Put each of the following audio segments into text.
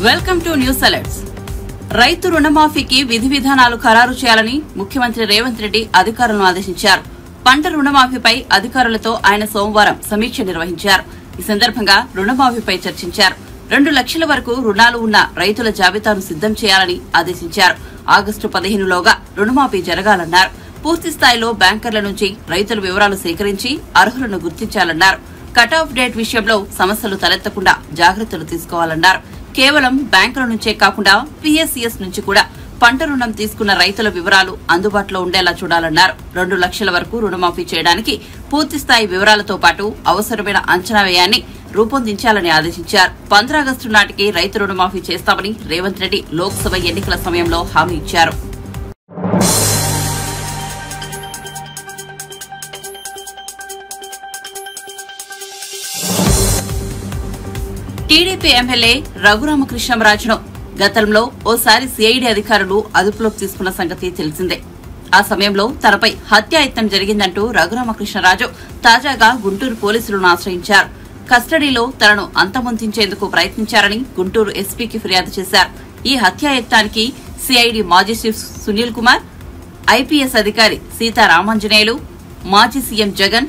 Welcome to news alerts. రైతు రుణమాఫీకి విధి విధానాలు ఖరారు చేయాలని ముఖ్యమంత్రి రేవంత్ రెడ్డి అధికారులను ఆదేశించారు. పంట రుణమాఫీపై అధికారులతో ఆయన సోమవారం సమీక్ష నిర్వహించారు. ఈ సందర్భంగా రుణమాఫీపై చర్చించారు. 2 లక్షల వరకు రుణాలు ఉన్న రైతుల జాబితాను సిద్దం చేయాలని ఆదేశించారు. ఆగస్టు 15లోగా రుణమాఫీ జరగాలన్నారు. పూర్తి స్థాయిలో బ్యాంకర్ల నుంచి రైతుల వివరాలు సేకరించి అర్హులను గుర్తించాలన్నారు. కట్ ఆఫ్ డేట్ విషయంలో సమస్యలు తలెత్తకుండా జాగ్రత్తలు తీసుకోవాలన్నారు. కేవలం బ్యాంకుల నుంచే కాకుండా పీఎస్సీఎస్ నుంచి కూడా పంట రుణం తీసుకున్న రైతుల వివరాలు అందుబాటులో ఉండేలా చూడాలన్నారు. 2 లక్షల వరకు రుణమాఫీ చేయడానికి పూర్తిస్థాయి వివరాలతో పాటు అవసరమైన అంచనా వ్యయాన్ని రూపొందించాలని ఆదేశించారు. 15 ఆగస్టు నాటికి రైతు రుణమాఫీ చేస్తామని రేవంత్ రెడ్డి లోక్సభ ఎన్నికల సమయంలో హామీ ఇచ్చారు. టీడీపీ ఎమ్మెల్యే రఘురామకృష్ణంరాజును గతంలో ఓసారి సిఐడి అధికారులు అదుపులోకి తీసుకున్న సంగతి తెలిసిందే. ఆ సమయంలో తనపై హత్యాయత్నం జరిగిందంటూ రఘురామకృష్ణరాజు తాజాగా గుంటూరు పోలీసులను ఆశ్రయించారు. కస్టడీలో తనను అంతమొందించేందుకు ప్రయత్నించారని గుంటూరు ఎస్పీకి ఫిర్యాదు చేశారు. ఈ హత్యాయత్నానికి సిఐడి మాజీ చీఫ్ సునీల్ కుమార్, ఐపీఎస్ అధికారి సీతారామాంజనేయులు, మాజీ సీఎం జగన్,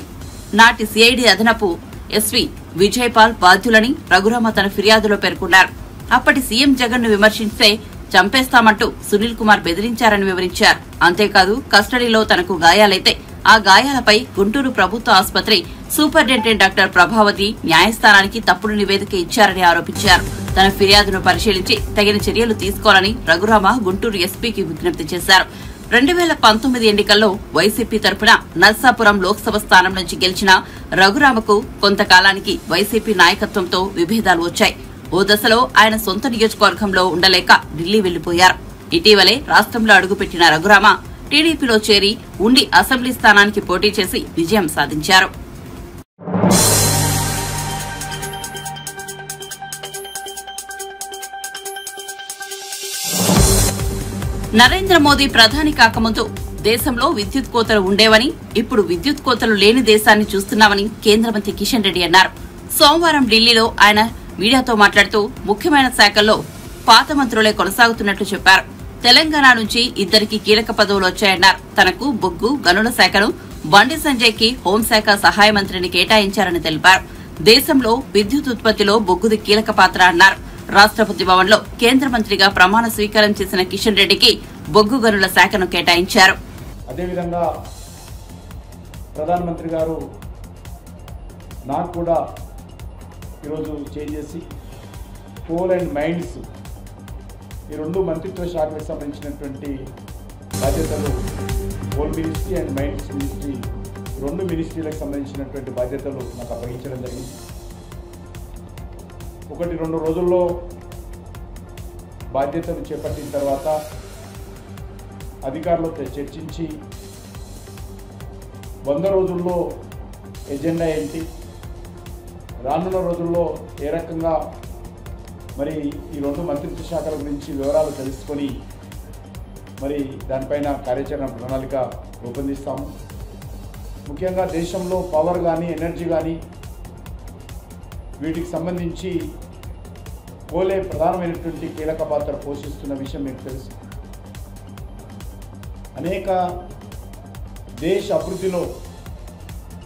నాటి సిఐడి అదనపు ఎస్పీ విజయపాల్ బాధ్యులని రఘురామ తన ఫిర్యాదులో పేర్కొన్నారు. అప్పటి సీఎం జగన్ ను విమర్శిస్తే చంపేస్తామంటూ సునీల్ కుమార్ బెదిరించారని వివరించారు. అంతేకాదు కస్టడీలో తనకు గాయాలైతే ఆ గాయాలపై గుంటూరు ప్రభుత్వ ఆసుపత్రి సూపరింటెండెంట్ డాక్టర్ ప్రభావతి న్యాయస్థానానికి తప్పుడు నివేదిక ఇచ్చారని ఆరోపించారు. తన ఫిర్యాదును పరిశీలించి తగిన చర్యలు తీసుకోవాలని రఘురామ గుంటూరు ఎస్పీకి విజ్ఞప్తి చేశారు. 2019 ఎన్నికల్లో వైసీపీ తరపున నర్సాపురం లోక్సభ స్థానం నుంచి గెలిచిన రఘురామకు కొంతకాలానికి వైసీపీ నాయకత్వంతో విభేదాలు వచ్చాయి. ఓ దశలో ఆయన సొంత నియోజకవర్గంలో ఉండలేక ఢిల్లీ వెళ్లిపోయారు. ఇటీవలే రాష్ట్రంలో అడుగుపెట్టిన రఘురామ టీడీపీలో చేరి ఉండి అసెంబ్లీ స్థానానికి పోటీ చేసి విజయం సాధించారు. నరేంద్ర మోదీ ప్రధాని కాకముందు దేశంలో విద్యుత్ కోతలు ఉండేవని, ఇప్పుడు విద్యుత్ కోతలు లేని దేశాన్ని చూస్తున్నామని కేంద్ర మంత్రి కిషన్ రెడ్డి అన్నారు. సోమవారం ఢిల్లీలో ఆయన మీడియాతో మాట్లాడుతూ ముఖ్యమైన శాఖల్లో పాత మంత్రులే కొనసాగుతున్నట్లు చెప్పారు. తెలంగాణ నుంచి 2 కీలక పదవులు వచ్చాయన్నారు. తనకు బొగ్గు గనుల శాఖను, బండి సంజయ్ కి హోంశాఖ సహాయ మంత్రిని కేటాయించారని తెలిపారు. దేశంలో విద్యుత్ ఉత్పత్తిలో బొగ్గుది కీలక పాత్ర అన్నారు. రాష్ట్రపతి భవన్ లో కేంద్ర మంత్రిగా ప్రమాణ స్వీకారం చేసిన కిషన్ రెడ్డికి బొగ్గు గనుల శాఖను కేటాయించారు. అదేవిధంగా ప్రధానమంత్రి గారు నాకు కూడా ఈరోజు చేంజ్ చేసి కోల్ అండ్ మైన్స్ ఈ 2 మంత్రిత్వ శాఖలకు సంబంధించినటువంటి బాధ్యతలు, coal ministry and mines ministry 2 మినిస్ట్రీలకు సంబంధించినటువంటి బాధ్యతలు నాకు అప్పగించడం జరిగింది. 1-2 రోజుల్లో బాధ్యతలు చేపట్టిన తర్వాత అధికారులతో చర్చించి 100 రోజుల్లో ఎజెండా ఏంటి, రానున్న రోజుల్లో ఏ రకంగా మరి ఈ 2 మంత్రిత్వ శాఖల గురించి వివరాలు తెలుసుకొని మరి దానిపైన కార్యాచరణ ప్రణాళిక రూపొందిస్తాము. ముఖ్యంగా దేశంలో పవర్ కానీ ఎనర్జీ కానీ వీటికి సంబంధించి కోలే ప్రధానమైనటువంటి కీలక పాత్ర పోషిస్తున్న విషయం మీకు తెలుసు. అనేక దేశ అభివృద్ధిలో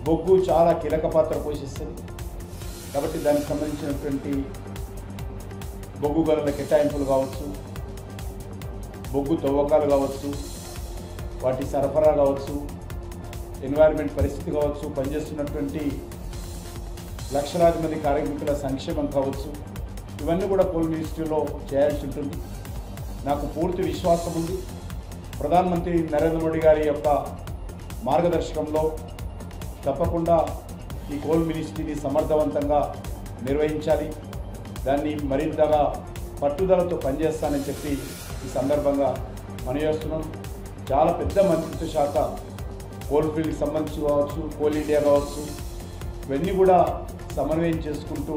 బొగ్గు చాలా కీలక పాత్ర పోషిస్తుంది. కాబట్టి దానికి సంబంధించినటువంటి బొగ్గు గనుల కేటాయింపులు కావచ్చు, బొగ్గు తవ్వకాలు కావచ్చు, వాటి సరఫరా కావచ్చు, ఎన్వైరన్మెంట్ పరిస్థితి కావచ్చు, పనిచేస్తున్నటువంటి లక్షలాది మంది కార్మికుల సంక్షేమం కావచ్చు, ఇవన్నీ కూడా కోల్ మినిస్ట్రీలో చేయాల్సి ఉంటుంది. నాకు పూర్తి విశ్వాసం ఉంది. ప్రధానమంత్రి నరేంద్ర మోడీ గారి యొక్క మార్గదర్శకంలో తప్పకుండా ఈ కోల్ మినిస్ట్రీని సమర్థవంతంగా నిర్వహించాలి. దాన్ని మరింతగా పట్టుదలతో పనిచేస్తానని చెప్పి ఈ సందర్భంగా మనయేస్తున్నాను. చాలా పెద్ద మంత్రిత్వ శాఖ కోల్ ఫీల్డ్కి సంబంధించి కావచ్చు, కోల్ ఇండియా కావచ్చు, ఇవన్నీ కూడా సమన్వయం చేసుకుంటూ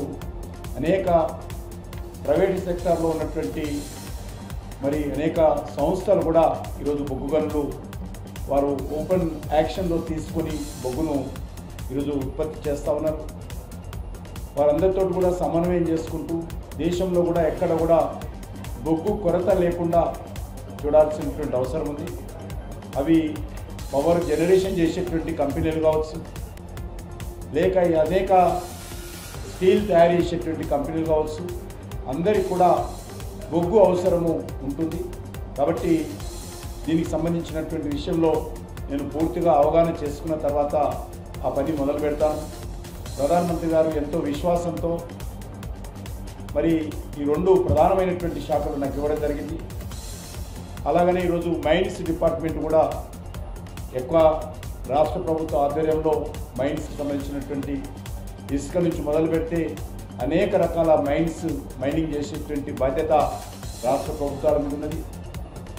అనేక ప్రైవేట్ సెక్టార్లో ఉన్నటువంటి మరి అనేక సంస్థలు కూడా ఈరోజు బొగ్గు గనులు వారు ఓపెన్ యాక్షన్లో తీసుకొని బొగ్గును ఈరోజు ఉత్పత్తి చేస్తూ ఉన్నారు. వారందరితో కూడా సమన్వయం చేసుకుంటూ దేశంలో కూడా ఎక్కడ కూడా బొగ్గు కొరత లేకుండా చూడాల్సినటువంటి అవసరం ఉంది. అవి పవర్ జనరేషన్ చేసేటువంటి కంపెనీలు కావచ్చు, లేక అనేక స్టీల్ తయారు చేసేటువంటి కంపెనీలు కావచ్చు, అందరికీ కూడా బొగ్గు అవసరము ఉంటుంది. కాబట్టి దీనికి సంబంధించినటువంటి విషయంలో నేను పూర్తిగా అవగాహన చేసుకున్న తర్వాత ఆ పని మొదలు పెడతాను. ప్రధానమంత్రి గారు ఎంతో విశ్వాసంతో మరి ఈ రెండు ప్రధానమైనటువంటి శాఖలు నాకు ఇవ్వడం జరిగింది. అలాగనే ఈరోజు మైన్స్ డిపార్ట్మెంట్ కూడా ఎక్కువ రాష్ట్ర ప్రభుత్వ ఆధ్వర్యంలో మైన్స్కి సంబంధించినటువంటి ఇసుక నుంచి మొదలు పెడితే అనేక రకాల మైనింగ్ చేసేటువంటి బాధ్యత రాష్ట్ర ప్రభుత్వాల మీద ఉన్నది.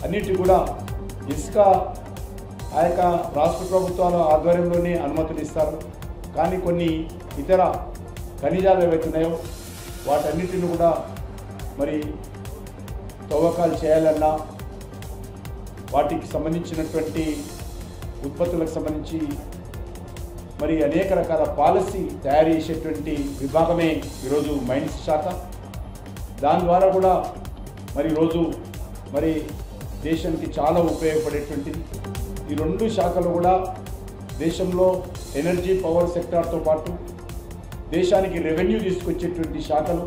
అన్నిటి కూడా ఇసుక ఆ యొక్క రాష్ట్ర ప్రభుత్వాల ఆధ్వర్యంలోనే అనుమతులు ఇస్తారు. కానీ కొన్ని ఇతర ఖనిజాలు ఏవైతే ఉన్నాయో వాటన్నిటిని కూడా మరి తవ్వకాలు చేయాలన్నా వాటికి సంబంధించినటువంటి ఉత్పత్తులకు సంబంధించి మరి అనేక రకాల పాలసీ తయారు చేసేటువంటి విభాగమే ఈరోజు మైన్స్ శాఖ. దాని ద్వారా కూడా మరి ఈరోజు మరి దేశానికి చాలా ఉపయోగపడేటువంటిది. ఈ రెండు శాఖలు కూడా దేశంలో ఎనర్జీ పవర్ సెక్టార్తో పాటు దేశానికి రెవెన్యూ తీసుకొచ్చేటువంటి శాఖలు,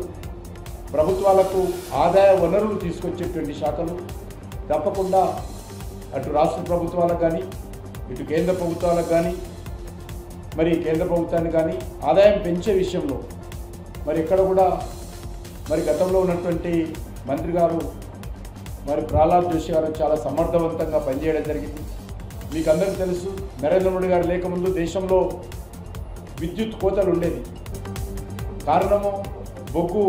ప్రభుత్వాలకు ఆదాయ వనరులు తీసుకొచ్చేటువంటి శాఖలు. తప్పకుండా అటు రాష్ట్ర ప్రభుత్వాలకు కానీ ఇటు కేంద్ర ప్రభుత్వాలకు కానీ మరి కేంద్ర ప్రభుత్వానికి కానీ ఆదాయం పెంచే విషయంలో మరి ఎక్కడ కూడా మరి గతంలో ఉన్నటువంటి మంత్రి గారు మరి ప్రహ్లాద్ జోషి గారు చాలా సమర్థవంతంగా పనిచేయడం జరిగింది. మీకు అందరికీ తెలుసు, నరేంద్ర మోడీ గారు లేకముందు దేశంలో విద్యుత్ కోతలు ఉండేది. కారణము బొగ్గు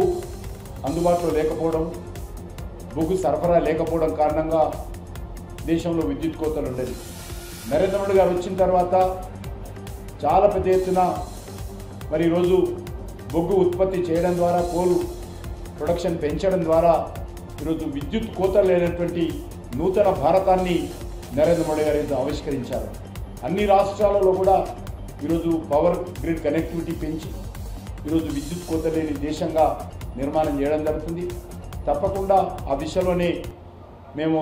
అందుబాటులో లేకపోవడం, బొగ్గు సరఫరా లేకపోవడం కారణంగా దేశంలో విద్యుత్ కోతలు ఉండేది. నరేంద్ర మోడీ గారు వచ్చిన తర్వాత చాలా పెద్ద ఎత్తున మరి ఈరోజు బొగ్గు ఉత్పత్తి చేయడం ద్వారా, కోల్ ప్రొడక్షన్ పెంచడం ద్వారా ఈరోజు విద్యుత్ కోతలు లేనటువంటి నూతన భారతాన్ని నరేంద్ర మోడీ గారు ఆవిష్కరించారు. అన్ని రాష్ట్రాలలో కూడా ఈరోజు పవర్ గ్రిడ్ కనెక్టివిటీ పెంచి ఈరోజు విద్యుత్ కోత లేని దేశంగా నిర్మాణం చేయడం జరుగుతుంది. తప్పకుండా ఆ దిశలోనే మేము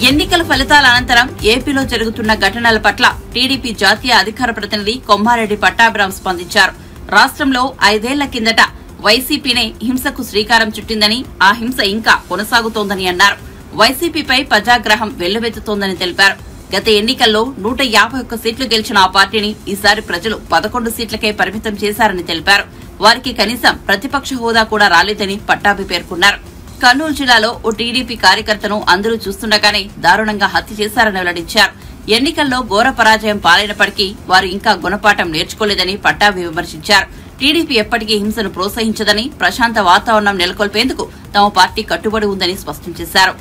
ఎన్నికల ఫలితాల అనంతరం ఏపీలో జరుగుతున్న ఘటనల పట్ల టీడీపీ జాతీయ అధికార ప్రతినిధి కొమ్మారెడ్డి పట్టాభిరామ్ స్పందించారు. రాష్ట్రంలో 5 ఏళ్ల కిందట వైసీపీనే హింసకు శ్రీకారం చుట్టిందని, ఆ హింస ఇంకా కొనసాగుతోందని అన్నారు. వైసీపీపై ప్రజాగ్రహం వెల్లువెత్తుతోందని తెలిపారు. గత ఎన్నికల్లో 151 సీట్లు గెలిచిన ఆ పార్టీని ఈసారి ప్రజలు 11 సీట్లకే పరిమితం చేశారని తెలిపారు. వారికి కనీసం ప్రతిపక్ష హోదా కూడా రాలేదని పట్టాభి పేర్కొన్నారు. కర్నూలు జిల్లాలో ఓ టీడీపీ కార్యకర్తను అందరూ చూస్తుండగానే దారుణంగా హత్య చేశారని వెల్లడించారు. ఎన్నికల్లో ఘోర పరాజయం పాలైనప్పటికీ వారు ఇంకా గుణపాఠం నేర్చుకోలేదని పట్టాభి విమర్శించారు. టీడీపీ ఎప్పటికీ హింసను ప్రోత్సహించదని, ప్రశాంత వాతావరణం నెలకొల్పేందుకు తమ పార్టీ కట్టుబడి ఉందని స్పష్టం చేశారు.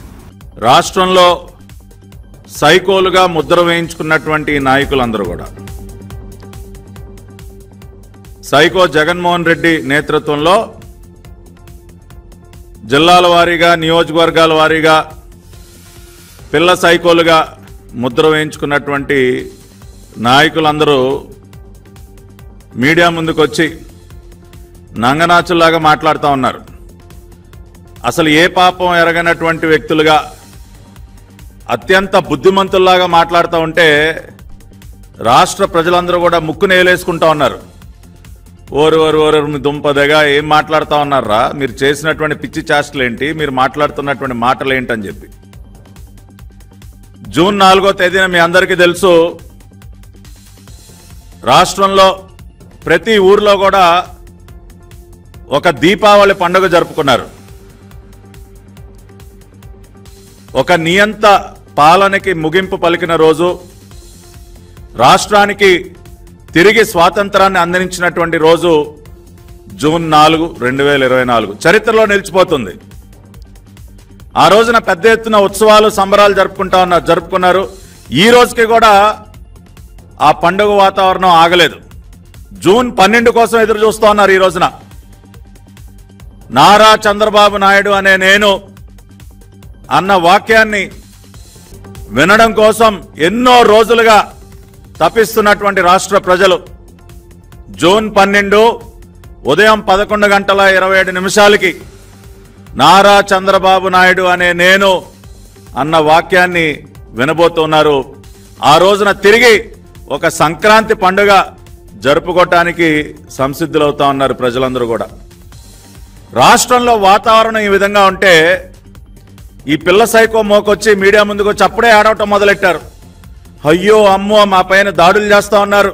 రాష్ట్రంలో సైకోలుగా ముద్ర వేయించుకున్నటువంటి నాయకులందరూ కూడా సైకో జగన్మోహన్ రెడ్డి నేతృత్వంలో జిల్లాల వారీగా, నియోజకవర్గాల వారీగా పిల్ల సైకోలుగా ముద్ర వేయించుకున్నటువంటి నాయకులందరూ మీడియా ముందుకు వచ్చి నంగనాచుల్లాగా మాట్లాడుతూ ఉన్నారు. అసలు ఏ పాపం ఎరగనటువంటి వ్యక్తులుగా అత్యంత బుద్ధిమంతుల్లాగా మాట్లాడుతూ ఉంటే రాష్ట్ర ప్రజలందరూ కూడా ముక్కు నేలేసుకుంటా ఉన్నారు. ఓరు మీ దుంపదగా ఏం మాట్లాడుతూ ఉన్నారా, మీరు చేసినటువంటి పిచ్చి చేష్టలు ఏంటి, మీరు మాట్లాడుతున్నటువంటి మాటలు ఏంటని చెప్పి. జూన్ 4వ తేదీన మీ అందరికీ తెలుసు, రాష్ట్రంలో ప్రతి ఊర్లో కూడా ఒక దీపావళి పండుగ జరుపుకున్నారు. ఒక నియంత పాలనకి ముగింపు పలికిన రోజు, రాష్ట్రానికి తిరిగి స్వాతంత్రాన్ని అందించినటువంటి రోజు జూన్ 4, 2024 చరిత్రలో నిలిచిపోతుంది. ఆ రోజున పెద్ద ఎత్తున ఉత్సవాలు, సంబరాలు జరుపుకున్నారు. ఈ రోజుకి కూడా ఆ పండుగ వాతావరణం ఆగలేదు. జూన్ 12 కోసం ఎదురు చూస్తూ ఉన్నారు. ఈ రోజున నారా చంద్రబాబు నాయుడు అనే నేను అన్న వాక్యాన్ని వినడం కోసం ఎన్నో రోజులుగా తప్పిస్తున్నటువంటి రాష్ట్ర ప్రజలు జూన్ 12 ఉదయం 11:27 నారా చంద్రబాబు నాయుడు అనే నేను అన్న వాక్యాన్ని వినబోతున్నారు. ఆ రోజున తిరిగి ఒక సంక్రాంతి పండుగ జరుపుకోవటానికి సంసిద్ధులవుతా ఉన్నారు ప్రజలందరూ కూడా. రాష్ట్రంలో వాతావరణం ఈ విధంగా ఉంటే ఈ పిల్ల సైకో మోకొచ్చి మీడియా ముందుకు వచ్చి అప్పుడే ఆడవటం మొదలెట్టారు. అయ్యో అమ్మో మా పైన దాడులు చేస్తా ఉన్నారు,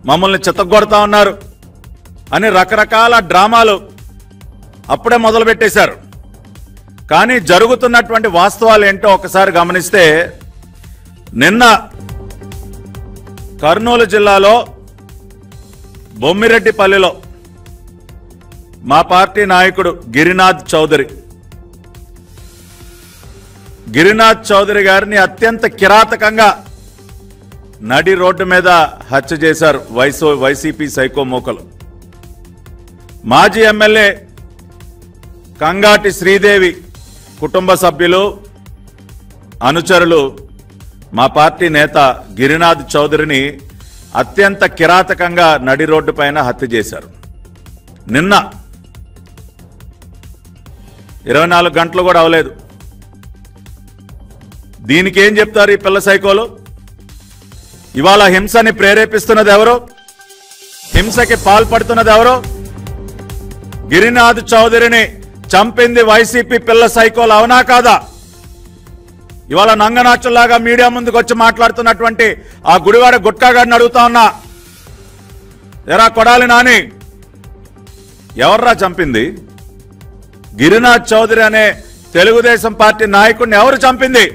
మమ్మల్ని చితగ్గొడతా ఉన్నారు అని రకరకాల డ్రామాలు అప్పుడే మొదలు పెట్టేశారు. కానీ జరుగుతున్నటువంటి వాస్తవాలు ఏంటో ఒకసారి గమనిస్తే, నిన్న కర్నూలు జిల్లాలో బొమ్మిరెడ్డిపల్లిలో మా పార్టీ నాయకుడు గిరినాథ్ చౌదరి గారిని అత్యంత కిరాతకంగా నడి రోడ్డు మీద హత్య చేశారు వైసీపీ సైకో మోకలు. మాజీ ఎమ్మెల్యే కంగాటి శ్రీదేవి కుటుంబ సభ్యులు అనుచరులు మా పార్టీ నేత గిరినాథ్ చౌదరిని అత్యంత కిరాతకంగా నడి రోడ్డు పైన హత్య చేశారు. నిన్న 24 గంటలు కూడా అవలేదు. దీనికి ఏం చెప్తారు ఈ పిల్ల సైకోలు? ఇవాళ హింసని ప్రేరేపిస్తున్నది ఎవరు? హింసకి పాల్పడుతున్నది ఎవరు? గిరినాథ్ చౌదరిని చంపింది వైసీపీ పిల్ల సైకోలు, అవునా కాదా? ఇవాళ నంగనాచుల్లాగా మీడియా ముందుకు వచ్చి మాట్లాడుతున్నటువంటి ఆ గుడివాడ గుట్కా గారిని అడుగుతా ఉన్నా, ఎరా కొడాలి నాని, ఎవర్రా చంపింది? గిరినాథ్ చౌదరి అనే తెలుగుదేశం పార్టీ నాయకుడిని ఎవరు చంపింది?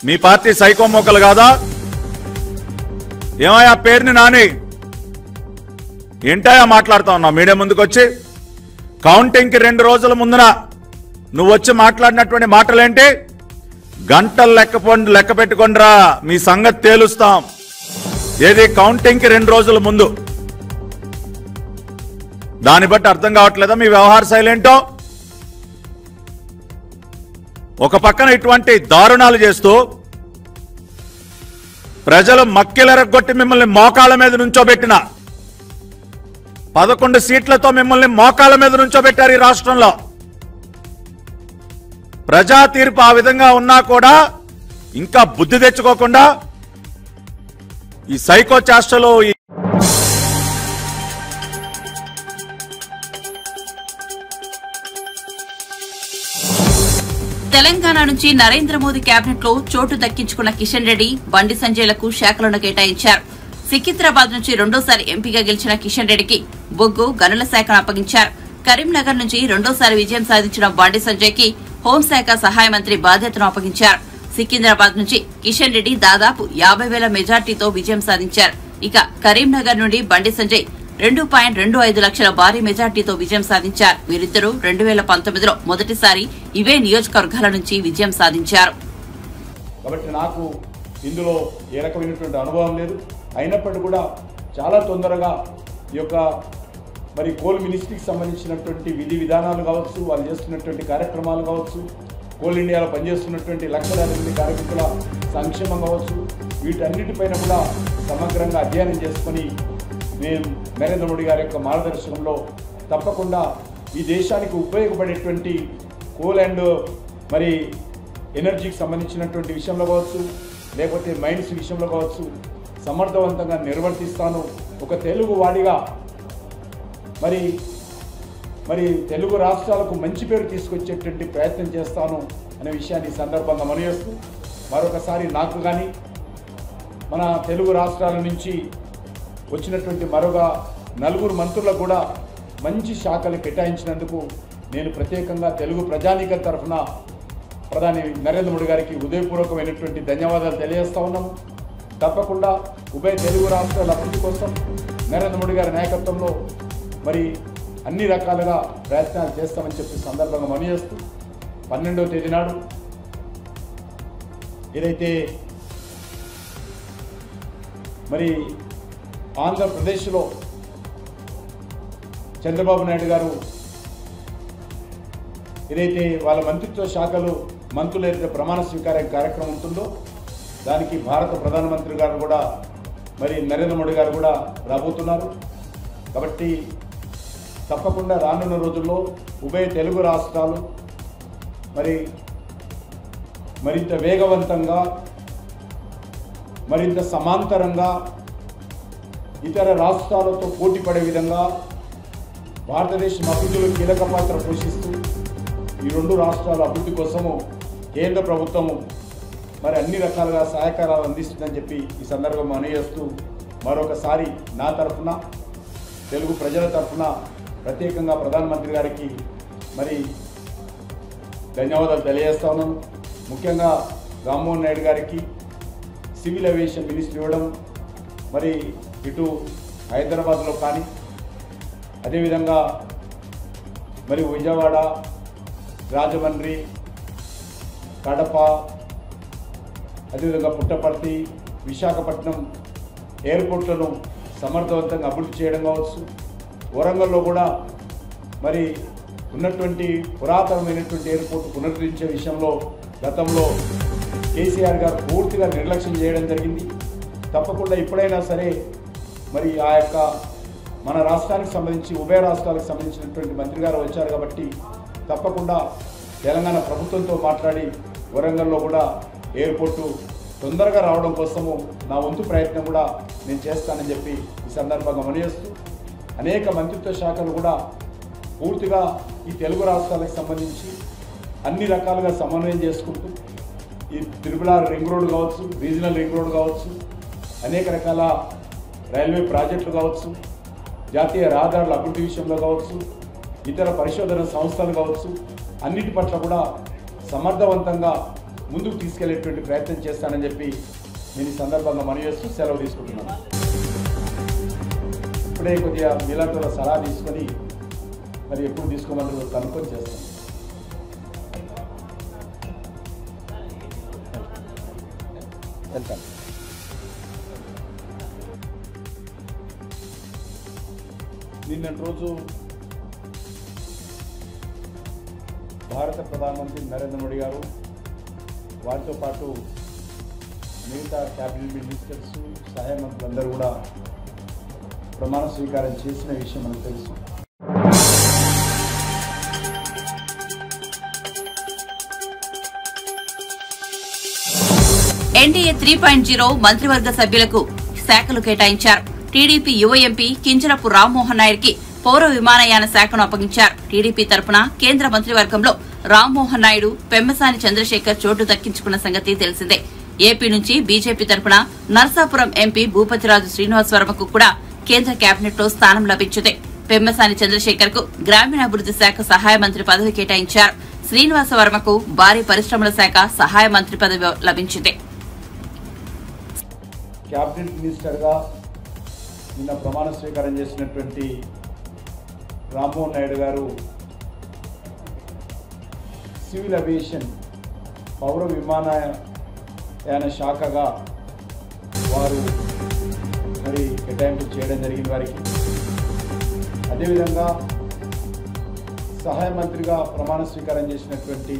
మీ పార్టీ సైకో మోకలు కాదా? ఏమయ్యా పేరుని నాని, ఏంటయా మాట్లాడుతా ఉన్నావు మీడియా ముందుకు వచ్చి? కౌంటింగ్కి 2 రోజుల ముందున నువ్వు వచ్చి మాట్లాడినటువంటి మాటలేంటి? గంటలు లెక్క పెట్టుకోండిరా, మీ సంగతి తేలుస్తాం. ఏది కౌంటింగ్కి 2 రోజుల ముందు? దాన్ని బట్టి అర్థం కావట్లేదా మీ వ్యవహార శైలి ఏంటో? ఒక పక్కన ఇటువంటి దారుణాలు చేస్తూ ప్రజలు మక్కిలెరగొట్టి మిమ్మల్ని మోకాళ్ళ మీద నుంచోబెట్టిన 11 సీట్లతో మిమ్మల్ని మోకాళ్ళ మీద నుంచోబెట్టారు ఈ రాష్ట్రంలో. ప్రజా తీర్పు ఆ విధంగా ఉన్నా కూడా ఇంకా బుద్ధి తెచ్చుకోకుండా ఈ సైకో చేష్టలు తెలంగాణ నుంచి నరేంద్ర మోదీ కేబినెట్ లో చోటు దక్కించుకున్న కిషన్ రెడ్డి, బండి సంజయ్లకు శాఖలను కేటాయించారు. సికింద్రాబాద్ నుంచి రెండోసారి ఎంపీగా గెలిచిన కిషన్ రెడ్డికి బొగ్గు గనుల శాఖను అప్పగించారు. కరీంనగర్ నుంచి రెండోసారి విజయం సాధించిన బండి సంజయ్ కి హోంశాఖ సహాయ మంత్రి బాధ్యతను అప్పగించారు. సికింద్రాబాద్ నుంచి కిషన్ రెడ్డి దాదాపు 50,000 మెజార్టీతో విజయం సాధించారు. ఇక కరీంనగర్ నుండి బండి సంజయ్ 2.25 లక్షల భారీ మెజార్టీతో విజయం సాధించారు. వీరిద్దరూ 2019లో మొదటిసారి ఇవే నియోజకవర్గాల నుంచి విజయం సాధించారు. కాబట్టి నాకు ఇందులో ఏ రకమైనటువంటి అనుభవం లేదు. అయినప్పటికీ కూడా చాలా తొందరగా ఈ యొక్క కోల్ మినిస్ట్రీకి సంబంధించినటువంటి విధి విధానాలు కావచ్చు, వాళ్ళు చేస్తున్నటువంటి కార్యక్రమాలు కావచ్చు, కోల్ ఇండియాలో పనిచేస్తున్నటువంటి లక్షలాది మంది కార్మికుల సంక్షేమం కావచ్చు, వీటన్నిటిపైన కూడా సమగ్రంగా అధ్యయనం చేసుకొని మేము నరేంద్ర మోడీ గారి యొక్క మార్గదర్శకంలో తప్పకుండా ఈ దేశానికి ఉపయోగపడేటువంటి కోల్ అండ్ ఎనర్జీకి సంబంధించినటువంటి విషయంలో కావచ్చు, లేకపోతే మైన్స్ విషయంలో కావచ్చు సమర్థవంతంగా నిర్వర్తిస్తాను. ఒక తెలుగు వాడిగా మరి తెలుగు రాష్ట్రాలకు మంచి పేరు తీసుకొచ్చేటువంటి ప్రయత్నం చేస్తాను అనే విషయాన్ని ఈ సందర్భంగా మనయేస్తూ, మరొకసారి నాకు కానీ మన తెలుగు రాష్ట్రాల నుంచి వచ్చినటువంటి మరొక 4 మంత్రులకు కూడా మంచి శాఖలు కేటాయించినందుకు నేను ప్రత్యేకంగా తెలుగు ప్రజానీకం తరఫున ప్రధాని నరేంద్ర మోడీ గారికి హృదయపూర్వకమైనటువంటి ధన్యవాదాలు తెలియజేస్తా ఉన్నాము. తప్పకుండా ఉభయ తెలుగు రాష్ట్రాల అభివృద్ధి కోసం నరేంద్ర మోడీ గారి నాయకత్వంలో అన్ని రకాలుగా ప్రయత్నాలు చేస్తామని చెప్పి సందర్భంగా మనయేస్తూ, 12వ తేదీ నాడు ఏదైతే ఆంధ్రప్రదేశ్లో చంద్రబాబు నాయుడు గారు ఏదైతే వాళ్ళ మంత్రిత్వ శాఖలు మంత్రులు ఏదైతే ప్రమాణ స్వీకారం కార్యక్రమం ఉంటుందో దానికి భారత ప్రధానమంత్రి గారు కూడా మరి నరేంద్ర మోడీ గారు కూడా రాబోతున్నారు. కాబట్టి తప్పకుండా రానున్న రోజుల్లో ఉభయ తెలుగు రాష్ట్రాలు మరింత వేగవంతంగా, మరింత సమాంతరంగా ఇతర రాష్ట్రాలతో పోటీ పడే విధంగా భారతదేశం అభివృద్ధిలో కీలక పాత్ర పోషిస్తూ ఈ రెండు రాష్ట్రాల అభివృద్ధి కోసము కేంద్ర ప్రభుత్వము అన్ని రకాలుగా సహకారాలు అందిస్తుందని చెప్పి ఈ సందర్భంగా మనవి చేస్తూ మరొకసారి నా తరఫున, తెలుగు ప్రజల తరఫున ప్రత్యేకంగా ప్రధానమంత్రి గారికి ధన్యవాదాలు తెలియజేస్తా ఉన్నాను. ముఖ్యంగా రామ్మోహన్ నాయుడు గారికి సివిల్ ఏవియేషన్ మినిస్ట్రీ ఇవ్వడం, ఇటు హైదరాబాద్లో కానీ అదేవిధంగా విజయవాడ, రాజమండ్రి, కడప, అదేవిధంగా పుట్టపర్తి, విశాఖపట్నం ఎయిర్పోర్ట్లను సమర్థవంతంగా అభివృద్ధి చేయడం కావచ్చు. వరంగల్లో కూడా ఉన్నటువంటి పురాతనమైనటువంటి ఎయిర్పోర్ట్ పునరుద్ధరించే విషయంలో గతంలో కేసీఆర్ గారు పూర్తిగా నిర్లక్ష్యం చేయడం జరిగింది. తప్పకుండా ఇప్పుడైనా సరే ఆ యొక్క మన రాష్ట్రానికి సంబంధించి ఉభయ రాష్ట్రాలకు సంబంధించినటువంటి మంత్రి గారు వచ్చారు కాబట్టి తప్పకుండా తెలంగాణ ప్రభుత్వంతో మాట్లాడి వరంగల్లో కూడా ఎయిర్పోర్టు తొందరగా రావడం కోసము నా వంతు ప్రయత్నం కూడా నేను చేస్తానని చెప్పి ఈ సందర్భంగా మనయేస్తూ అనేక మంత్రిత్వ శాఖలు కూడా పూర్తిగా ఈ తెలుగు రాష్ట్రాలకు సంబంధించి అన్ని రకాలుగా సమన్వయం చేసుకుంటూ ఈ త్రిపుల్ ఆర్ రింగ్ రోడ్ కావచ్చు, రీజనల్ రింగ్ రోడ్ కావచ్చు, అనేక రకాల రైల్వే ప్రాజెక్టులు కావచ్చు, జాతీయ రహదారుల అభివృద్ధి విషయంలో కావచ్చు, ఇతర పరిశోధన సంస్థలు కావచ్చు, అన్నిటి పట్ల కూడా సమర్థవంతంగా ముందుకు తీసుకెళ్లేటువంటి ప్రయత్నం చేస్తానని చెప్పి నేను ఈ సందర్భంగా మనవి చేస్తూ సెలవు తీసుకుంటున్నాను. ఇప్పుడే కొద్దిగా మీలాంటి సలహా తీసుకొని ఎప్పుడు తీసుకోమని కనుక్కొని చేస్తాను. వెళ్తాను. నిన్నటి రోజు భారత ప్రధానమంత్రి నరేంద్ర మోడీ గారు వారితో పాటు మిగతా క్యాబినెట్ మినిస్టర్స్, సహాయ మంత్రులందరూ కూడా ప్రమాణ స్వీకారం చేసిన విషయం మనకు తెలుసు. ఎన్డీఏ 3.0 మంత్రివర్గ సభ్యులకు శాఖలు కేటాయించారు. టీడీపీ యువ ఎంపీ కింజరపు రామ్మోహన్ నాయుడుకి పౌర విమానయాన శాఖను అప్పగించారు. టీడీపీ తరపున కేంద్ర మంత్రివర్గంలో రామ్మోహన్ నాయుడు, పెమ్మసాని చంద్రశేఖర్ చోటు దక్కించుకున్న సంగతి తెలిసిందే. ఏపీ నుంచి బీజేపీ తరపున నర్సాపురం ఎంపీ భూపతిరాజు శ్రీనివాస్ వర్మకు కూడా కేంద్ర కేబినెట్ లో స్థానం లభించింది. పెమ్మసాని చంద్రశేఖర్ కు గ్రామీణాభివృద్ది శాఖ సహాయ మంత్రి పదవి కేటాయించారు. శ్రీనివాస వర్మకు భారీ పరిశ్రమల శాఖ సహాయ మంత్రి పదవి లభించింది. క్యాబినెట్ మినిస్టర్గా నిన్న ప్రమాణ స్వీకారం చేసినటువంటి రామ్మోహన్ నాయుడు గారు సివిల్ ఏవియేషన్ పౌర విమానయాన శాఖగా వారు కేటాయింపు చేయడం జరిగింది వారికి. అదేవిధంగా సహాయ మంత్రిగా ప్రమాణ స్వీకారం చేసినటువంటి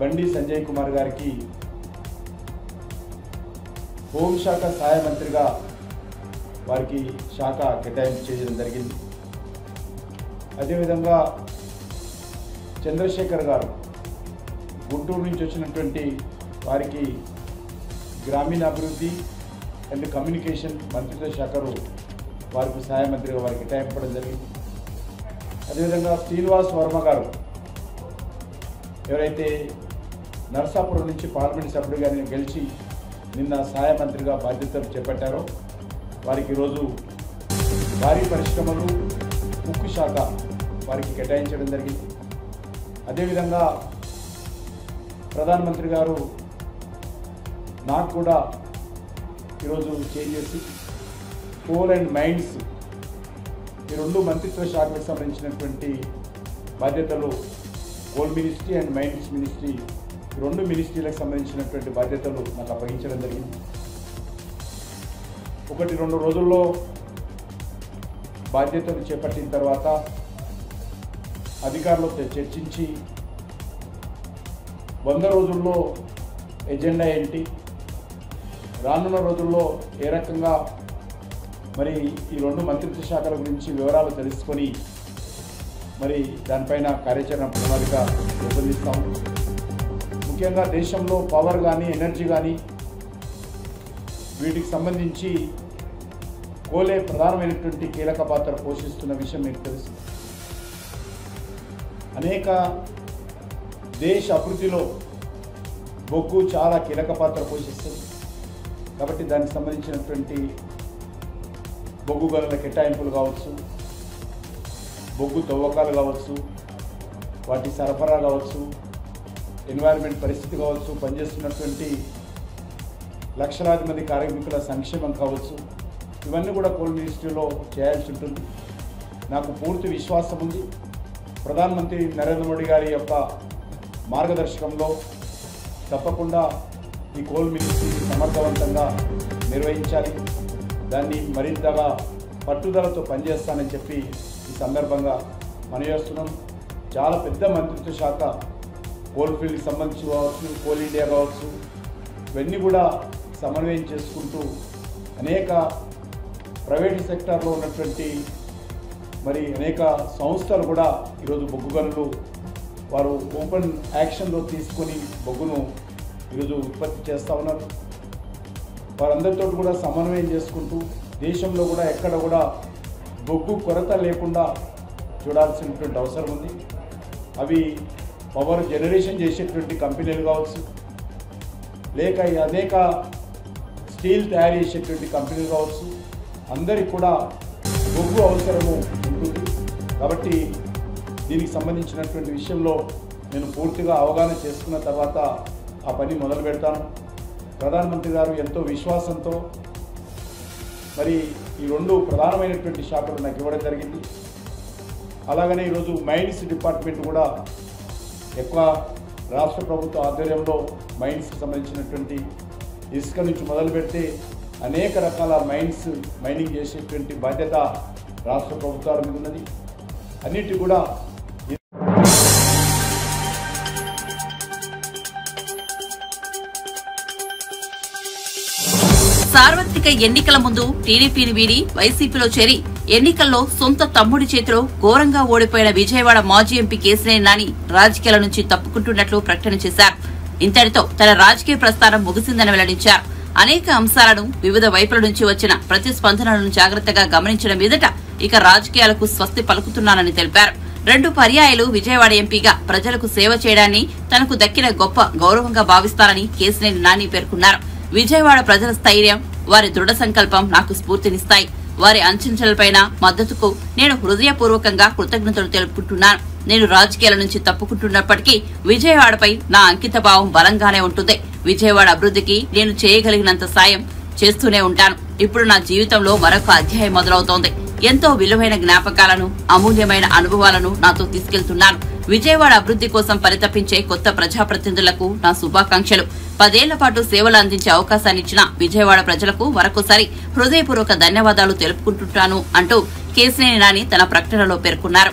బండి సంజయ్ కుమార్ గారికి హోంశాఖ సహాయ మంత్రిగా వారికి శాఖ కేటాయింపు చేయడం జరిగింది. అదేవిధంగా చంద్రశేఖర్ గారు గుంటూరు నుంచి వచ్చినటువంటి వారికి గ్రామీణాభివృద్ధి అండ్ కమ్యూనికేషన్ మంత్రిత్వ శాఖలు వారికి సహాయ మంత్రిగా వారికి కేటాయింపడం జరిగింది. అదేవిధంగా శ్రీనివాస్ వర్మ గారు ఎవరైతే నర్సాపురం నుంచి పార్లమెంట్ సభ్యుడిగా గెలిచి నిన్న సహాయ మంత్రిగా బాధ్యతలు చేపట్టారో వారికి ఈరోజు భారీ పరిశ్రమలు, ఉక్కు శాఖ వారికి కేటాయించడం జరిగింది. అదేవిధంగా ప్రధానమంత్రి గారు నాకు కూడా ఈరోజు చేంజ్ చేసి కోల్ అండ్ మైన్స్ ఈ రెండు మంత్రిత్వ శాఖలకు సంబంధించినటువంటి బాధ్యతలు, coal ministry and mines ministry ఈ రెండు మినిస్ట్రీలకు సంబంధించినటువంటి బాధ్యతలు నాకు అప్పగించడం జరిగింది. 1-2 రోజుల్లో బాధ్యతలు చేపట్టిన తర్వాత అధికారులతో చర్చించి 100 రోజుల్లో ఎజెండా ఏంటి, రానున్న రోజుల్లో ఏ రకంగా మరి ఈ రెండు మంత్రిత్వ శాఖల గురించి వివరాలు తెలుసుకొని మరి దానిపైన కార్యాచరణ ప్రణాళిక రూపొందిస్తాము. ముఖ్యంగా దేశంలో పవర్ కానీ ఎనర్జీ కానీ వీటికి సంబంధించి కోలే ప్రధానమైనటువంటి కీలక పాత్ర పోషిస్తున్న విషయం మీకు తెలుసు. అనేక దేశ అభివృద్ధిలో బొగ్గు చాలా కీలక పాత్ర పోషిస్తుంది. కాబట్టి దానికి సంబంధించినటువంటి బొగ్గు గనుల కేటాయింపులు కావచ్చు, బొగ్గు తవ్వకాలు కావచ్చు, వాటి సరఫరా కావచ్చు, ఎన్వైరన్మెంట్ పరిస్థితి కావచ్చు, పనిచేస్తున్నటువంటి లక్షలాది మంది కార్మికుల సంక్షేమం కావచ్చు, ఇవన్నీ కూడా కోల్ మినిస్ట్రీలో చేయాల్సి ఉంటుంది. నాకు పూర్తి విశ్వాసం ఉంది. ప్రధానమంత్రి నరేంద్ర మోడీ గారి యొక్క మార్గదర్శకంలో తప్పకుండా ఈ కోల్ మినిస్ట్రీ సమర్థవంతంగా నిర్వహించాలి. దాన్ని మరింతగా పట్టుదలతో పనిచేస్తానని చెప్పి ఈ సందర్భంగా మనయేస్తున్నాం. చాలా పెద్ద మంత్రిత్వ శాఖ కోల్ ఫీల్డ్కి సంబంధించి కావచ్చు, కోల్ ఇండియా కావచ్చు, ఇవన్నీ కూడా సమన్వయం చేసుకుంటూ అనేక ప్రైవేట్ సెక్టార్లో ఉన్నటువంటి మరి అనేక సంస్థలు కూడా ఈరోజు బొగ్గు గనులు వారు ఓపెన్ యాక్షన్లో తీసుకొని బొగ్గును ఈరోజు ఉత్పత్తి చేస్తూ ఉన్నారు. వారందరితో కూడా సమన్వయం చేసుకుంటూ దేశంలో కూడా ఎక్కడ కూడా బొగ్గు కొరత లేకుండా చూడాల్సినటువంటి అవసరం ఉంది. అవి పవర్ జనరేషన్ చేసేటువంటి కంపెనీలు కావచ్చు, లేక అనేక స్టీల్ తయారు చేసేటువంటి కంపెనీలు కావచ్చు, అందరికి కూడా బొగ్గు అవసరము ఉంటుంది. కాబట్టి దీనికి సంబంధించినటువంటి విషయంలో నేను పూర్తిగా అవగాహన చేసుకున్న తర్వాత ఆ పని మొదలు పెడతాను. ప్రధానమంత్రి గారు ఎంతో విశ్వాసంతో మరి ఈ రెండు ప్రధానమైనటువంటి శాఖలు నాకు ఇవ్వడం జరిగింది. అలాగనే ఈరోజు మైన్స్ డిపార్ట్మెంట్ కూడా ఎక్కువ రాష్ట్ర ప్రభుత్వ ఆధ్వర్యంలో మైన్స్కి సంబంధించినటువంటి ఇసుక నుంచి మొదలు పెడితే అనేక రకాల మైనింగ్ చేసేటువంటి బాధ్యత రాష్ట్ర ప్రభుత్వాల మీద ఉన్నది. అన్నిటి కూడా సార్వత్రిక ఎన్నికల ముందు టీడీపీని వీడి వైసీపీలో చేరి ఎన్నికల్లో సొంత తమ్ముడి చేతిలో ఘోరంగా ఓడిపోయిన విజయవాడ మాజీ ఎంపీ కేశినేని నాని రాజకీయాల నుంచి తప్పుకుంటున్నట్లు ప్రకటన చేశారు. ఇంతటితో తన రాజకీయ ప్రస్థానం ముగిసిందని వెల్లడించారు. అనేక అంశాలను వివిధ వైపుల నుంచి వచ్చిన ప్రతిస్పందనలను జాగ్రత్తగా గమనించడం మీదట ఇక రాజకీయాలకు స్వస్తి పలుకుతున్నానని తెలిపారు. 2 పర్యాయాలు విజయవాడ ఎంపీగా ప్రజలకు సేవ చేయడాన్ని తనకు దక్కిన గొప్ప గౌరవంగా భావిస్తారని కేశినేని నాని పేర్కొన్నారు. విజయవాడ ప్రజల స్థైర్యం, వారి దృఢ సంకల్పం నాకు స్ఫూర్తినిస్తాయి. వారి అంచనాలపైన మద్దతుకు నేను హృదయపూర్వకంగా కృతజ్ఞతలు తెలుపుకుంటున్నాను. నేను రాజకీయాల నుంచి తప్పుకుంటున్నప్పటికీ విజయవాడపై నా అంకితభావం బలంగానే ఉంటుంది. విజయవాడ అభివృద్ధికి నేను చేయగలిగినంత సాయం చేస్తూనే ఉంటాను. ఇప్పుడు నా జీవితంలో మరొక అధ్యాయం మొదలవుతోంది. ఎంతో విలువైన జ్ఞాపకాలను, అమూల్యమైన అనుభవాలను నాతో తీసుకెళ్తున్నాను. విజయవాడ అభివృద్ధి కోసం పరితపించే కొత్త ప్రజాప్రతినిధులకు నా శుభాకాంక్షలు. 10 ఏళ్ల పాటు సేవలు అందించే అవకాశాన్నిచ్చిన విజయవాడ ప్రజలకు మరొకసారి హృదయపూర్వక ధన్యవాదాలు తెలుపుకుంటుంటాను అంటూ కేశినేని నాని తన ప్రకటనలో పేర్కొన్నారు.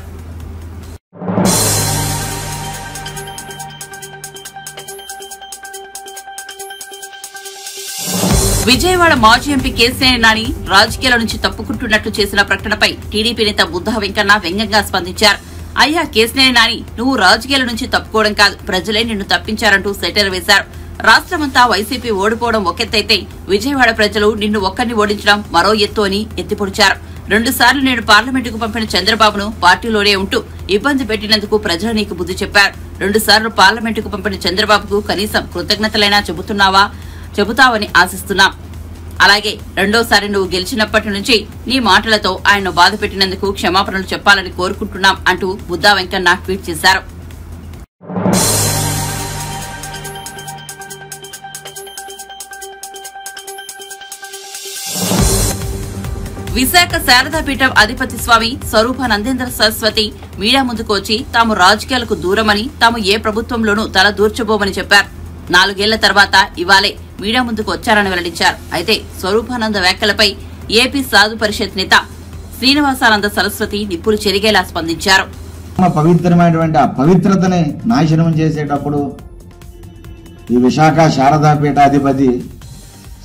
విజయవాడ మాజీ ఎంపీ కేశినేని నాని రాజకీయాల నుంచి తప్పుకుంటున్నట్లు చేసిన ప్రకటనపై టీడీపీ నేత బుద్ధా వెంకన్న వ్యంగ్యంగా స్పందించారు. అయ్యా కేశినేని నాని, నువ్వు రాజకీయాల నుంచి తప్పుకోవడం కాదు, ప్రజలే నిన్ను తప్పించారంటూ సెటైర్ వేశారు. రాష్ట్రమంతా వైసీపీ ఓడిపోవడం ఒకెత్తైతే విజయవాడ ప్రజలు నిన్ను ఒక్కరిని ఓడించడం మరో ఎత్తు అని ఎత్తిపొడిచారు. 2 సార్లు నేను పార్లమెంటుకు పంపిన చంద్రబాబును పార్టీలోనే ఉంటూ ఇబ్బంది పెట్టినందుకు ప్రజలు నీకు బుద్ధి చెప్పారు. 2 సార్లు పార్లమెంటుకు పంపిన చంద్రబాబుకు కనీసం కృతజ్ఞతలైనా చెబుతావని ఆశిస్తున్నాం. అలాగే రెండోసారి నువ్వు గెలిచినప్పటి నుంచి నీ మాటలతో ఆయన్ను బాధ పెట్టినందుకు క్షమాపణలు చెప్పాలని కోరుకుంటున్నాం అంటూ బుద్ధా వెంకన్న ట్వీట్ చేశారు. విశాఖ శారదాపీఠం అధిపతి స్వామి స్వరూపానందేంద్ర సరస్వతి మీడియా ముందుకు వచ్చి తాము రాజకీయాలకు దూరమని, తాము ఏ ప్రభుత్వంలోనూ తల దూర్చబోమని చెప్పారు. 4 ఏళ్ల తర్వాత ఇవాళే మీడియా ముందుకు వచ్చారని వెల్లడించారు. అయితే స్వరూపానంద వ్యాఖ్యలపై ఏపీ సాధు పరిషత్ నేత శ్రీనివాసానంద సరస్వతి నిప్పులు చెరిగేలా స్పందించారు. పవిత్రమైనటువంటి ఆ పవిత్రతని నాశనం చేసేటప్పుడు ఈ విశాఖ శారదాపీఠ అధిపతి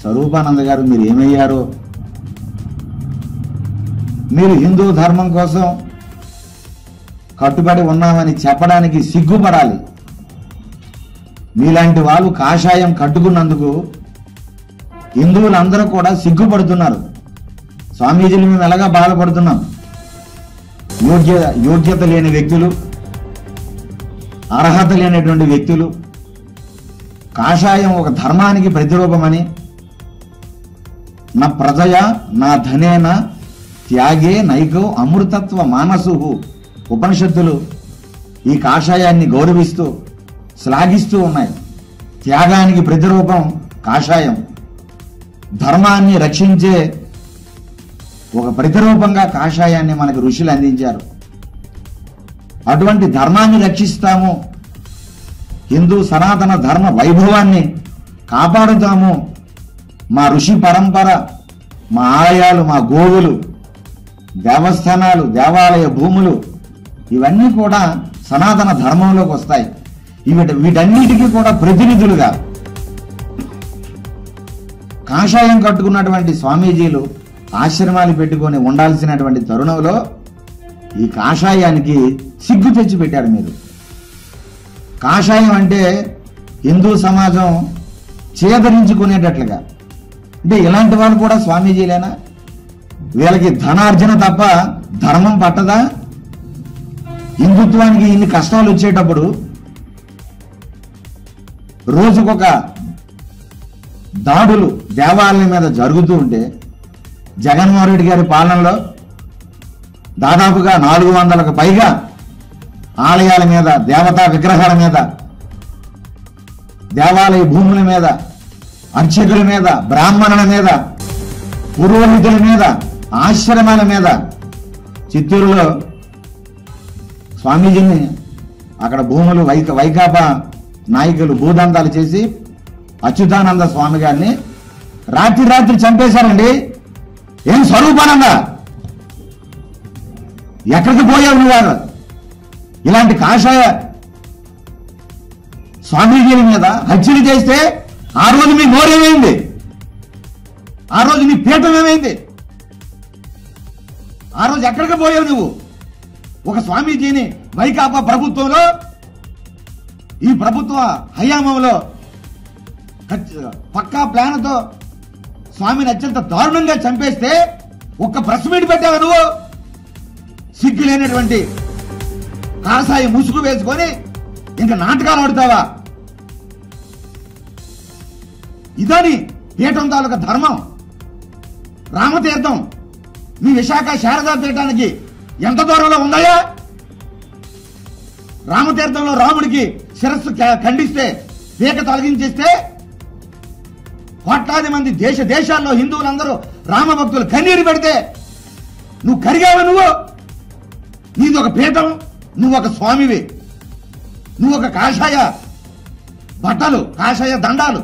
స్వరూపానంద గారు మీరు ఏమయ్యారో, మీరు హిందూ ధర్మం కోసం కట్టుబడి ఉన్నామని చెప్పడానికి సిగ్గుపడాలి. మీలాంటి వాళ్ళు కాషాయం కట్టుకున్నందుకు హిందువులందరూ కూడా సిగ్గుపడుతున్నారు. స్వామీజీలు మేము ఎలాగా బాధపడుతున్నాం. యోగ్యత లేని వ్యక్తులు, అర్హత లేనటువంటి వ్యక్తులు కాషాయం ఒక ధర్మానికి ప్రతిరూపమని, నా ప్రజయ నా ధనేన త్యాగే నైకో అమృతత్వ మానసు ఉపనిషత్తులు ఈ కాషాయాన్ని గౌరవిస్తూ శ్లాఘిస్తూ ఉన్నాయి. త్యాగానికి ప్రతిరూపం కాషాయం. ధర్మాన్ని రక్షించే ఒక ప్రతిరూపంగా కాషాయాన్ని మనకు ఋషులు అందించారు. అటువంటి ధర్మాన్ని రక్షిస్తాము, హిందూ సనాతన ధర్మ వైభవాన్ని కాపాడుతాము. మా ఋషి పరంపర, మా ఆలయాలు, మా గోవులు, దేవస్థానాలు, దేవాలయ భూములు ఇవన్నీ కూడా సనాతన ధర్మంలోకి వస్తాయి. వీటన్నిటికీ కూడా ప్రతినిధులుగా కాషాయం కట్టుకున్నటువంటి స్వామీజీలు ఆశ్రమాలు పెట్టుకొని ఉండాల్సినటువంటి తరుణంలో ఈ కాషాయానికి సిగ్గు తెచ్చిపెట్టారు మీరు. కాషాయం అంటే హిందూ సమాజం చేదరించుకునేటట్లుగా. అంటే ఇలాంటి వాళ్ళు కూడా స్వామీజీలేనా? వీళ్ళకి ధనార్జన తప్ప ధర్మం పట్టదా? హిందుత్వానికి ఇన్ని కష్టాలు వచ్చేటప్పుడు రోజుకొక దాడులు దేవాలయం మీద జరుగుతూ ఉంటే జగన్మోహన్ రెడ్డి గారి పాలనలో దాదాపుగా 400కు పైగా ఆలయాల మీద, దేవతా విగ్రహాల మీద, దేవాలయ భూముల మీద, అర్చకుల మీద, బ్రాహ్మణుల మీద, పురోహితుల మీద, ఆశ్రమాల మీద, చిత్తూరులో స్వామీజీని అక్కడ భూములు వైకాపా నాయకులు భూదందాలు చేసి అచ్యుతానంద స్వామి గారిని రాత్రి చంపేశారండి. ఏం స్వరూపానంద, ఎక్కడికి పోయావు నువ్వు? ఇలాంటి కాషాయ స్వామీజీల మీద హత్యలు చేస్తే ఆ రోజు మీ నోరేమైంది? ఆ రోజు నీ పీఠం ఏమైంది? ఆ రోజు ఎక్కడికి పోయావు నువ్వు? ఒక స్వామీజీని వైకాపా ప్రభుత్వంలో, ఈ ప్రభుత్వ హయాంలో పక్కా ప్లాన్తో స్వామిని అత్యంత దారుణంగా చంపేస్తే ఒక్క ప్రెస్ మీట్ పెట్టావు నువ్వు? సిగ్గు లేనటువంటి కాషాయం ముసుగు వేసుకొని ఇంకా నాటకాలు ఆడుతావా? ఇదని పీఠం తాలూకా ధర్మం. రామతీర్థం మీ విశాఖ శారదా పీఠానికి ఎంత దూరంలో ఉందాయా? రామతీర్థంలో రాముడికి శిరస్సు ఖండిస్తే, పీక తొలగించేస్తే కోట్లాది మంది దేశాల్లో హిందువులందరూ రామభక్తులు కన్నీరు పెడితే నువ్వు కరిగావా? నీది ఒక పీఠం, నువ్వు ఒక స్వామివి, నువ్వు ఒక కాషాయ బట్టలు, కాషాయ దండాలు,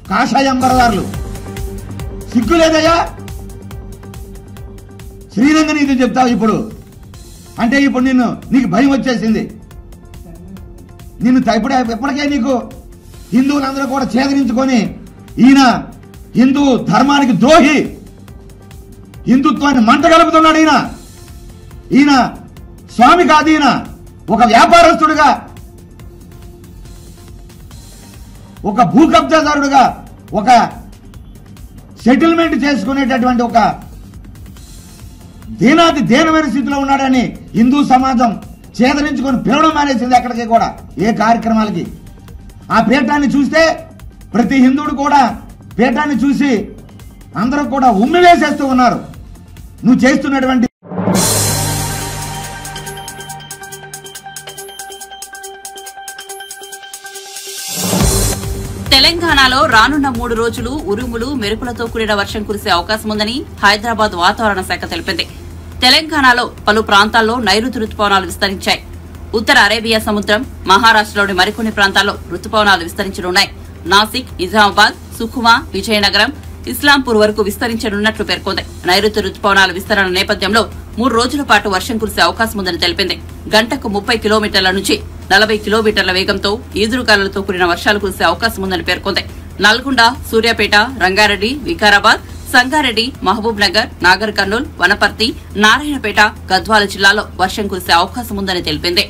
కాషాయ అంబరదారులు. సిగ్గు లేదయ్యా? శ్రీరంగ నీతి చెప్తావు ఇప్పుడు అంటే ఇప్పుడు నీకు భయం వచ్చేసింది. ఇప్పటికే నీకు హిందువులందరూ కూడా ఛేదరించుకొని ఈయన హిందూ ధర్మానికి ద్రోహి, హిందుత్వాన్ని మంట కలుపుతున్నాడు ఈయన స్వామి కాదు, ఈయన ఒక వ్యాపారస్తుడుగా, ఒక భూ కబ్జాదారుడుగా, ఒక సెటిల్మెంట్ చేసుకునేటటువంటి ఒక దీనమైన స్థితిలో ఉన్నాడని హిందూ సమాజం చేదరించుకొని పిలవడం మానేసింది. ఎక్కడికి కూడా ఏ కార్యక్రమాలకి ఆ పీఠాన్ని చూస్తే ప్రతి హిందువుడు కూడా పీఠాన్ని చూసి అందరూ కూడా ఉమ్మి వేసేస్తూ ఉన్నారు. నువ్వు చేస్తున్నటువంటి తెలంగాణలో రానున్న 3 రోజులు ఉరుములు మెరుపులతో కూడిన వర్షం కురిసే అవకాశం ఉందని హైదరాబాద్ వాతావరణ శాఖ తెలిపింది. తెలంగాణలో పలు ప్రాంతాల్లో నైరుతి రుతుపవనాలు విస్తరించాయి. ఉత్తర అరేబియా సముద్రం, మహారాష్టలోని మరికొన్ని ప్రాంతాల్లో రుతుపవనాలు విస్తరించనున్నాయి. నాసిక్, నిజామాబాద్, సుఖుమా, విజయనగరం, ఇస్లాంపూర్ వరకు విస్తరించనున్నట్లు పేర్కొంది. నైరుతి రుతుపవనాల విస్తరణ నేపథ్యంలో 3 రోజుల పాటు వర్షం కురిసే అవకాశం ఉందని తెలిపింది. గంటకు 30 కిలోమీటర్ల నుంచి 40 కిలోమీటర్ల వేగంతో ఈదురుగాలులతో కూడిన వర్షాలు కురిసే అవకాశం ఉందని పేర్కొంది. నల్గొండ, సూర్యాపేట, రంగారెడ్డి, వికారాబాద్, సంగారెడ్డి, మహబూబ్ నగర్, నాగర్ కర్నూల్, వనపర్తి, నారాయణపేట, గద్వాల జిల్లాలో వర్షం కురిసే అవకాశం ఉందని తెలిపింది.